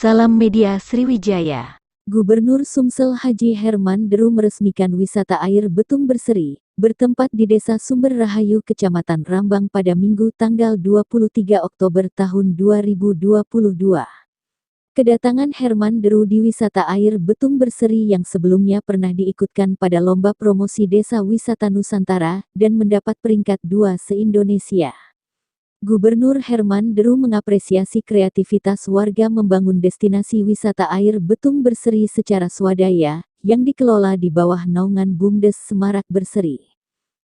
Salam Media Sriwijaya. Gubernur Sumsel Haji Herman Deru meresmikan wisata air Betung Berseri, bertempat di Desa Sumber Rahayu, Kecamatan Rambang pada Minggu tanggal 23 Oktober tahun 2022. Kedatangan Herman Deru di wisata air Betung Berseri yang sebelumnya pernah diikutkan pada Lomba Promosi Desa Wisata Nusantara dan mendapat peringkat 2 se-Indonesia. Gubernur Herman Deru mengapresiasi kreativitas warga membangun destinasi wisata air Betung Berseri secara swadaya, yang dikelola di bawah naungan BUMDes Semarak Berseri.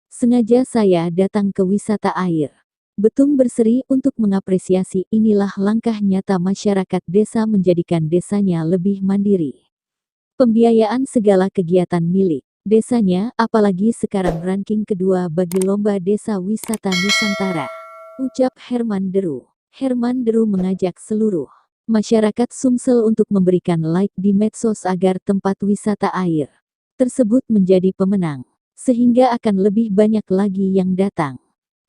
Sengaja saya datang ke wisata air Betung Berseri untuk mengapresiasi, inilah langkah nyata masyarakat desa menjadikan desanya lebih mandiri. Pembiayaan segala kegiatan milik desanya, apalagi sekarang ranking kedua bagi Lomba Desa Wisata Nusantara, ucap Herman Deru. Herman Deru mengajak seluruh masyarakat Sumsel untuk memberikan like di medsos agar tempat wisata air tersebut menjadi pemenang, sehingga akan lebih banyak lagi yang datang.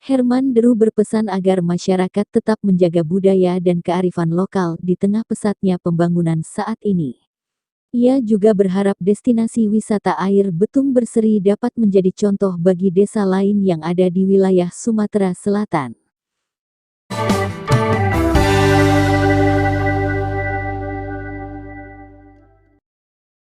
Herman Deru berpesan agar masyarakat tetap menjaga budaya dan kearifan lokal di tengah pesatnya pembangunan saat ini. Ia juga berharap destinasi wisata air Betung Berseri dapat menjadi contoh bagi desa lain yang ada di wilayah Sumatera Selatan.